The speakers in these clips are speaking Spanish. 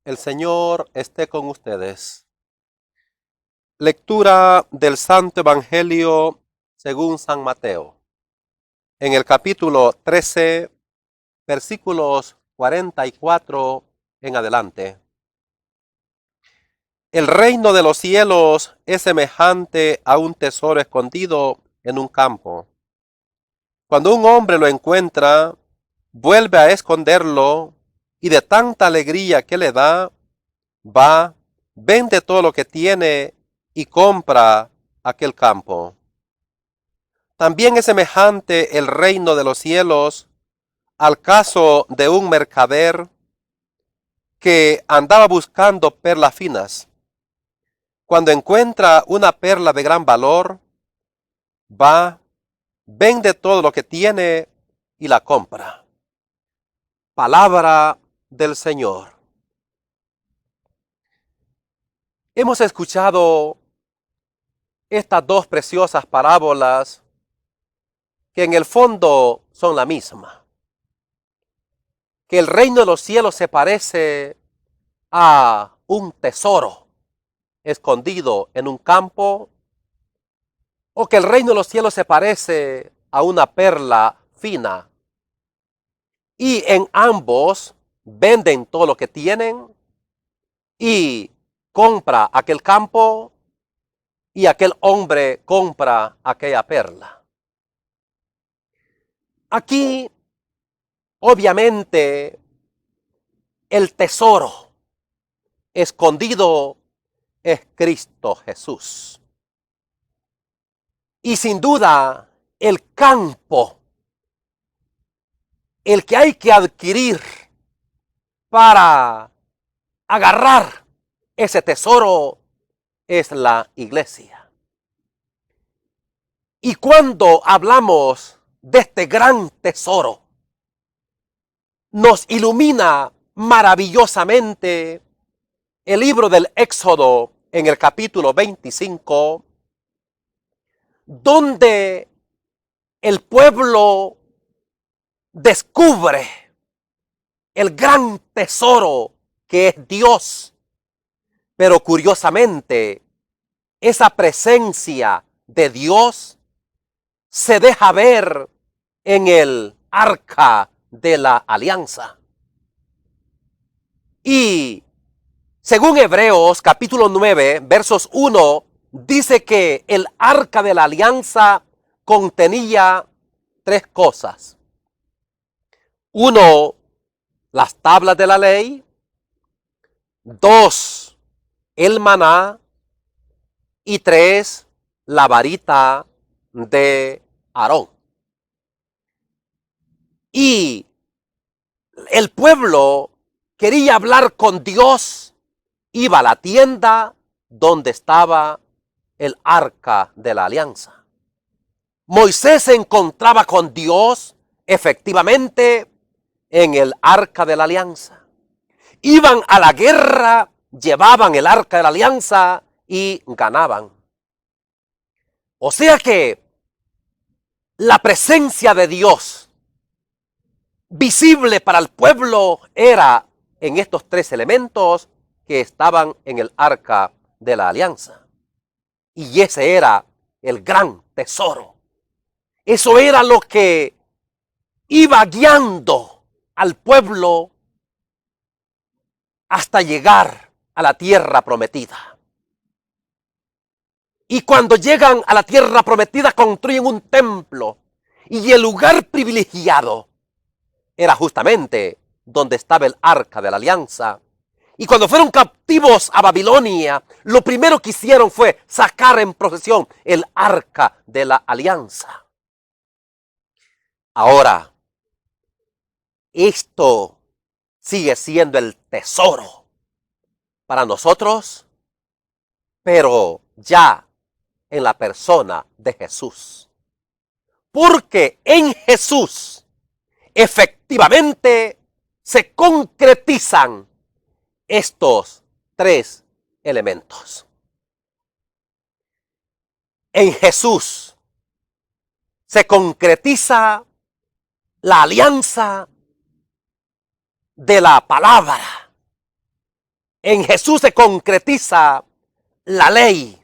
El Señor esté con ustedes. Lectura del Santo Evangelio según San Mateo. En el capítulo 13, versículos 44 en adelante. El reino de los cielos es semejante a un tesoro escondido en un campo. Cuando un hombre lo encuentra, vuelve a esconderlo y de tanta alegría que le da, va, vende todo lo que tiene y compra aquel campo. También es semejante el reino de los cielos al caso de un mercader que andaba buscando perlas finas. Cuando encuentra una perla de gran valor, va, vende todo lo que tiene y la compra. Palabra del Señor. Hemos escuchado estas dos preciosas parábolas que en el fondo son la misma. Que el reino de los cielos se parece a un tesoro escondido en un campo, o que el reino de los cielos se parece a una perla fina. Y en ambos venden todo lo que tienen y compra aquel campo y aquel hombre compra aquella perla. Aquí, obviamente, el tesoro escondido es Cristo Jesús. Y sin duda, el campo, el que hay que adquirir para agarrar ese tesoro, es la iglesia. Y cuando hablamos de este gran tesoro, nos ilumina maravillosamente el libro del Éxodo en el capítulo 25, donde el pueblo descubre el gran tesoro que es Dios. Pero curiosamente, esa presencia de Dios se deja ver en el arca de la alianza. Y según Hebreos capítulo 9, versos 1, dice que el arca de la alianza contenía tres cosas. Uno, las tablas de la ley. Dos, el maná. Y tres, la varita de Aarón. Y el pueblo quería hablar con Dios, iba a la tienda donde estaba el arca de la alianza. Moisés se encontraba con Dios efectivamente en el arca de la alianza. Iban a la guerra, llevaban el arca de la alianza y ganaban. O sea que la presencia de Dios visible para el pueblo era en estos tres elementos que estaban en el arca de la alianza. Y ese era el gran tesoro. Eso era lo que iba guiando al pueblo hasta llegar a la tierra prometida. Y cuando llegan a la tierra prometida, construyen un templo. Y el lugar privilegiado era justamente donde estaba el arca de la alianza. Y cuando fueron captivos a Babilonia, lo primero que hicieron fue sacar en procesión el arca de la alianza. Ahora, esto sigue siendo el tesoro para nosotros, pero ya en la persona de Jesús. Porque en Jesús efectivamente se concretizan estos tres elementos. En Jesús se concretiza la alianza de la palabra, En Jesús se concretiza la ley.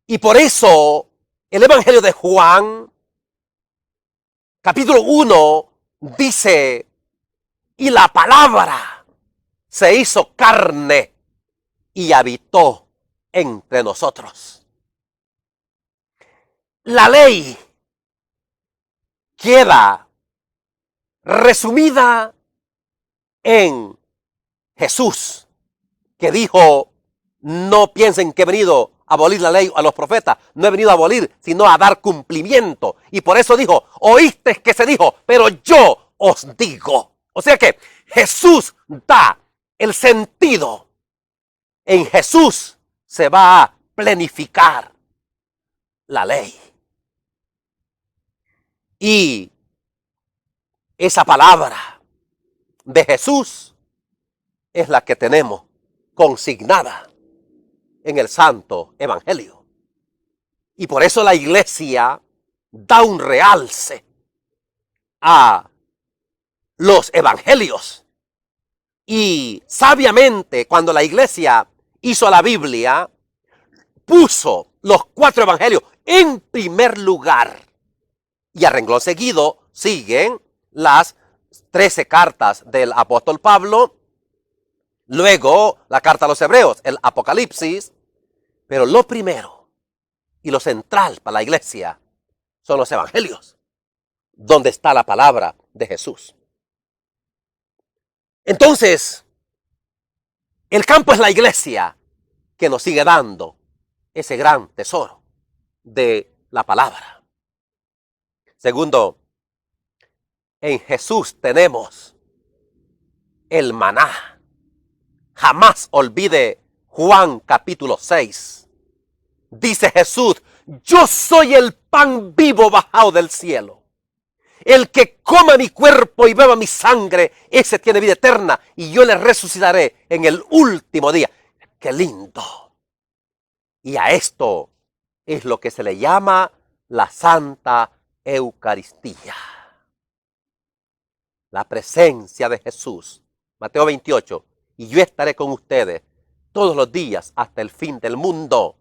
Y por eso el Evangelio de Juan, capítulo 1, dice, y la palabra se hizo carne y habitó entre nosotros. La ley queda resumida en Jesús, que dijo, no piensen que he venido a abolir la ley a los profetas, no he venido a abolir, sino a dar cumplimiento. Y por eso dijo, oíste que se dijo, pero yo os digo. O sea que Jesús da el sentido. En Jesús se va a plenificar la ley. Y esa palabra de Jesús es la que tenemos consignada en el Santo Evangelio. Y por eso la iglesia da un realce a los evangelios. Y sabiamente, cuando la iglesia hizo la Biblia, puso los 4 evangelios en primer lugar. Y a renglón seguido siguen las 13 cartas del apóstol Pablo, luego la carta a los hebreos, el Apocalipsis, pero lo primero y lo central para la iglesia son los evangelios, donde está la palabra de Jesús. Entonces, el campo es la iglesia que nos sigue dando ese gran tesoro de la palabra. Segundo, en Jesús tenemos el maná. Jamás olvide Juan capítulo 6. Dice Jesús, yo soy el pan vivo bajado del cielo. El que coma mi cuerpo y beba mi sangre, ese tiene vida eterna y yo le resucitaré en el último día. ¡Qué lindo! Y a esto es lo que se le llama la Santa Eucaristía. La presencia de Jesús. Mateo 28. Y yo estaré con ustedes todos los días hasta el fin del mundo.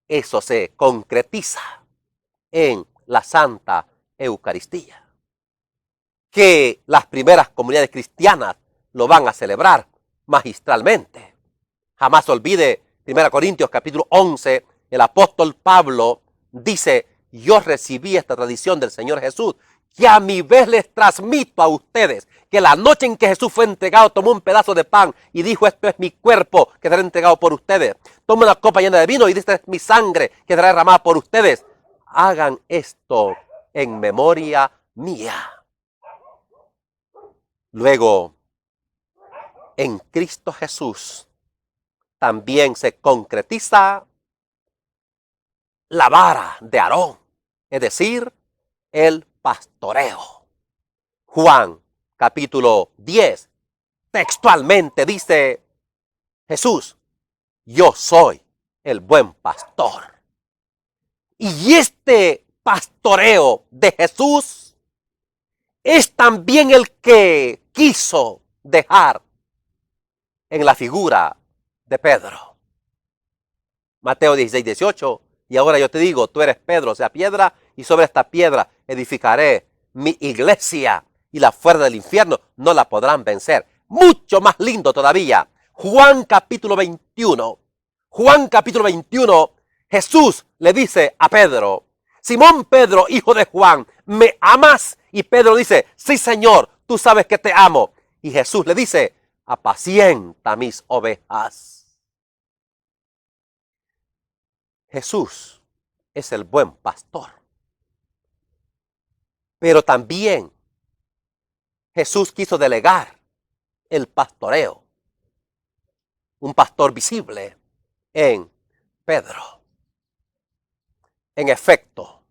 Eso se concretiza en la Santa Eucaristía, que las primeras comunidades cristianas lo van a celebrar magistralmente. Jamás olvide 1 Corintios capítulo 11, el apóstol Pablo dice, yo recibí esta tradición del Señor Jesús, que a mi vez les transmito a ustedes, que la noche en que Jesús fue entregado, tomó un pedazo de pan y dijo, esto es mi cuerpo que será entregado por ustedes. Toma una copa llena de vino y dice, esta es mi sangre que será derramada por ustedes. Hagan esto en memoria mía. Luego, en Cristo Jesús, también se concretiza la vara de Aarón, es decir, el pastoreo. Juan capítulo 10, textualmente dice Jesús, yo soy el buen pastor. Y este pastoreo de Jesús es también el que quiso dejar en la figura de Pedro. Mateo 16, 18, y ahora yo te digo, tú eres Pedro, o sea, piedra, y sobre esta piedra edificaré mi iglesia, y la fuerza del infierno no la podrán vencer. Mucho más lindo todavía, Juan capítulo 21. Juan capítulo 21, Jesús le dice a Pedro, Simón Pedro, hijo de Juan, ¿me amas? Y Pedro dice, sí Señor, tú sabes que te amo. Y Jesús le dice, apacienta mis ovejas. Jesús es el buen pastor. Pero también Jesús quiso delegar el pastoreo, un pastor visible en Pedro. En efecto,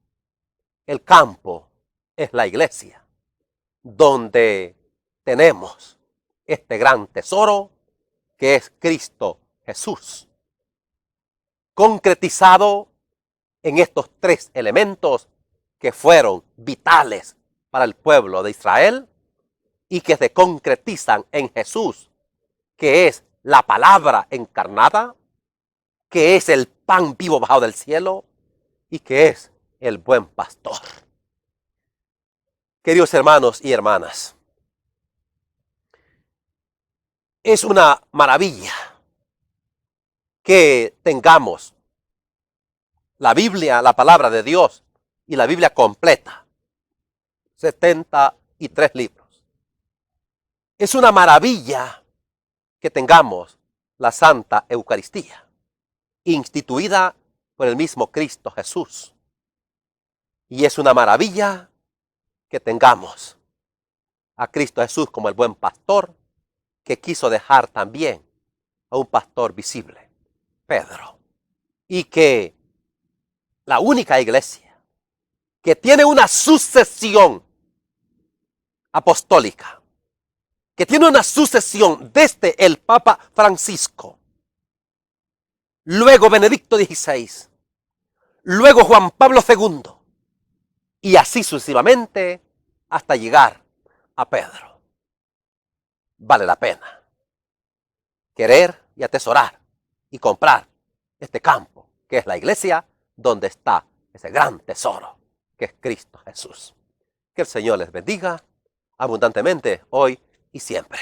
el campo es la iglesia, donde tenemos este gran tesoro que es Cristo Jesús, concretizado en estos 3 elementos que fueron vitales para el pueblo de Israel y que se concretizan en Jesús que es la palabra encarnada, que es el pan vivo bajado del cielo y que es el buen pastor. Queridos hermanos y hermanas, es una maravilla que tengamos la Biblia, la palabra de Dios y la Biblia completa, 73 libros. Es una maravilla que tengamos la Santa Eucaristía, instituida por el mismo Cristo Jesús. Y es una maravilla que tengamos a Cristo Jesús como el buen pastor, que quiso dejar también a un pastor visible, Pedro. Y que la única iglesia que tiene una sucesión apostólica, que tiene una sucesión desde el Papa Francisco, luego Benedicto XVI, luego Juan Pablo II, y así sucesivamente hasta llegar a Pedro. Vale la pena querer y atesorar y comprar este campo, que es la iglesia, donde está ese gran tesoro, que es Cristo Jesús. Que el Señor les bendiga abundantemente hoy y siempre.